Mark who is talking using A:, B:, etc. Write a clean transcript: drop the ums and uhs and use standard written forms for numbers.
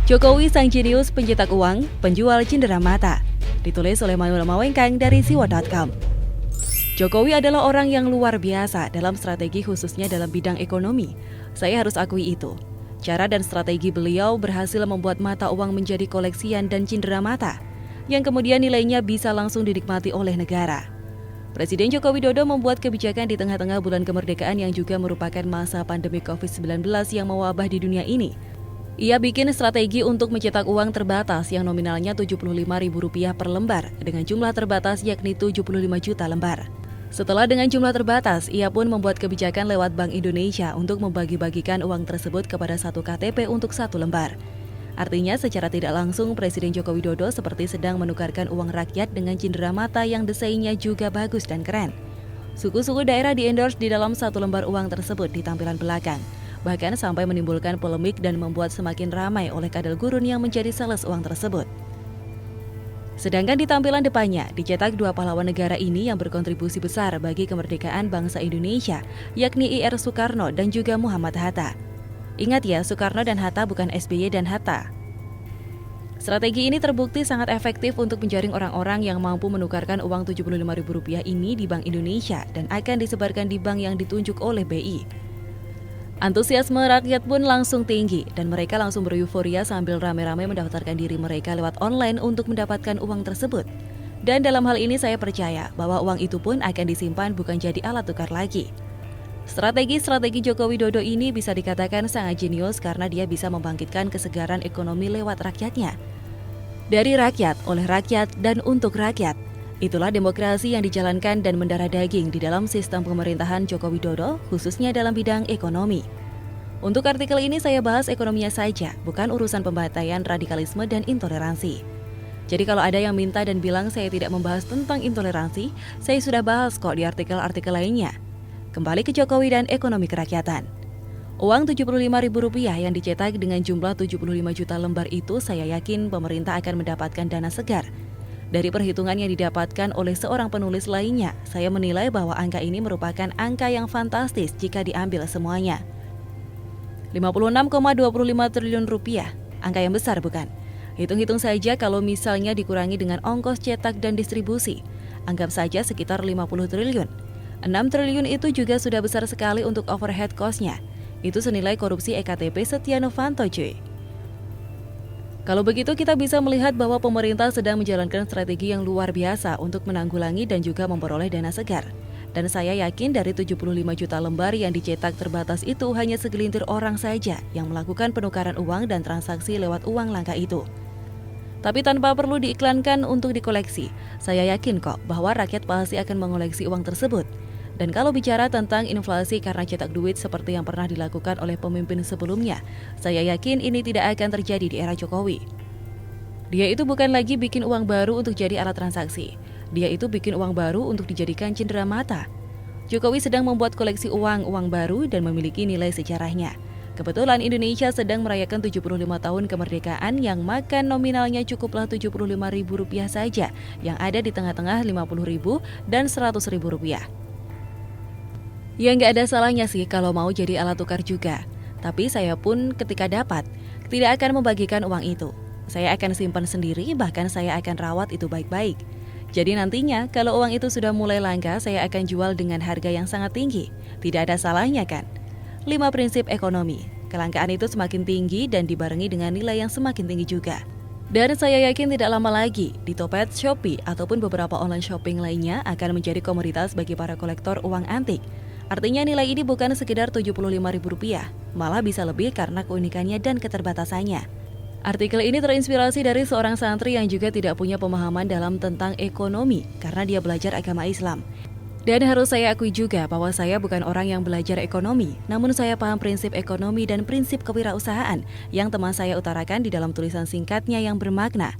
A: Jokowi sang jenius pencetak uang, penjual cindera mata. Ditulis oleh Manuel Mawengkang dari siwa.com. Jokowi adalah orang yang luar biasa dalam strategi khususnya dalam bidang ekonomi. Saya harus akui itu. Cara dan strategi beliau berhasil membuat mata uang menjadi koleksian dan cindera mata, yang kemudian nilainya bisa langsung dinikmati oleh negara. Presiden Joko Widodo membuat kebijakan di tengah-tengah bulan kemerdekaan yang juga merupakan masa pandemi COVID-19 yang mewabah di dunia ini. Ia bikin strategi untuk mencetak uang terbatas yang nominalnya Rp75.000 per lembar dengan jumlah terbatas yakni 75 juta lembar. Setelah dengan jumlah terbatas, ia pun membuat kebijakan lewat Bank Indonesia untuk membagi-bagikan uang tersebut kepada satu KTP untuk satu lembar. Artinya secara tidak langsung Presiden Joko Widodo seperti sedang menukarkan uang rakyat dengan cindera mata yang desainnya juga bagus dan keren. Suku-suku daerah di-endorse di dalam satu lembar uang tersebut di tampilan belakang. Bahkan sampai menimbulkan polemik dan membuat semakin ramai oleh kadal gurun yang menjadi sales uang tersebut. Sedangkan di tampilan depannya dicetak dua pahlawan negara ini yang berkontribusi besar bagi kemerdekaan bangsa Indonesia, yakni Ir Soekarno dan juga Muhammad Hatta. Ingat ya, Soekarno dan Hatta bukan SBY dan Hatta. Strategi ini terbukti sangat efektif untuk menjaring orang-orang yang mampu menukarkan uang Rp75.000 ini di Bank Indonesia dan akan disebarkan di bank yang ditunjuk oleh BI. Antusiasme rakyat pun langsung tinggi dan mereka langsung bereuforia sambil rame-rame mendaftarkan diri mereka lewat online untuk mendapatkan uang tersebut. Dan dalam hal ini saya percaya bahwa uang itu pun akan disimpan bukan jadi alat tukar lagi. Strategi Joko Widodo ini bisa dikatakan sangat jenius karena dia bisa membangkitkan kesegaran ekonomi lewat rakyatnya. Dari rakyat, oleh rakyat, dan untuk rakyat. Itulah demokrasi yang dijalankan dan mendarah daging di dalam sistem pemerintahan Joko Widodo, khususnya dalam bidang ekonomi. Untuk artikel ini saya bahas ekonominya saja, bukan urusan pembantaian radikalisme dan intoleransi. Jadi kalau ada yang minta dan bilang saya tidak membahas tentang intoleransi, saya sudah bahas kok di artikel-artikel lainnya. Kembali ke Jokowi dan ekonomi kerakyatan. Uang Rp75.000 yang dicetak dengan jumlah 75 juta lembar itu saya yakin pemerintah akan mendapatkan dana segar. Dari perhitungan yang didapatkan oleh seorang penulis lainnya, saya menilai bahwa angka ini merupakan angka yang fantastis jika diambil semuanya. Rp56,25 triliun, angka yang besar bukan? Hitung-hitung saja kalau misalnya dikurangi dengan ongkos cetak dan distribusi, anggap saja sekitar 50 triliun. 6 triliun itu juga sudah besar sekali untuk overhead cost-nya. Itu senilai korupsi EKTP Setia Novanto cuy. Kalau begitu kita bisa melihat bahwa pemerintah sedang menjalankan strategi yang luar biasa untuk menanggulangi dan juga memperoleh dana segar. Dan saya yakin dari 75 juta lembar yang dicetak terbatas itu hanya segelintir orang saja yang melakukan penukaran uang dan transaksi lewat uang langka itu. Tapi tanpa perlu diiklankan untuk dikoleksi, saya yakin kok bahwa rakyat pasti akan mengoleksi uang tersebut. Dan kalau bicara tentang inflasi karena cetak duit seperti yang pernah dilakukan oleh pemimpin sebelumnya, saya yakin ini tidak akan terjadi di era Jokowi. Dia itu bukan lagi bikin uang baru untuk jadi alat transaksi. Dia itu bikin uang baru untuk dijadikan cindera mata. Jokowi sedang membuat koleksi uang baru dan memiliki nilai sejarahnya. Kebetulan Indonesia sedang merayakan 75 tahun kemerdekaan yang makan nominalnya cukuplah Rp75.000 saja, yang ada di tengah-tengah Rp50.000 dan Rp100.000. Ya nggak ada salahnya sih kalau mau jadi alat tukar juga. Tapi saya pun ketika dapat, tidak akan membagikan uang itu. Saya akan simpan sendiri, bahkan saya akan rawat itu baik-baik. Jadi nantinya kalau uang itu sudah mulai langka, saya akan jual dengan harga yang sangat tinggi. Tidak ada salahnya kan? 5 prinsip ekonomi. Kelangkaan itu semakin tinggi dan dibarengi dengan nilai yang semakin tinggi juga. Dan saya yakin tidak lama lagi, di Topet, Shopee, ataupun beberapa online shopping lainnya akan menjadi komoditas bagi para kolektor uang antik. Artinya nilai ini bukan sekedar Rp75.000, malah bisa lebih karena keunikannya dan keterbatasannya. Artikel ini terinspirasi dari seorang santri yang juga tidak punya pemahaman dalam tentang ekonomi karena dia belajar agama Islam. Dan harus saya akui juga bahwa saya bukan orang yang belajar ekonomi, namun saya paham prinsip ekonomi dan prinsip kewirausahaan yang teman saya utarakan di dalam tulisan singkatnya yang bermakna.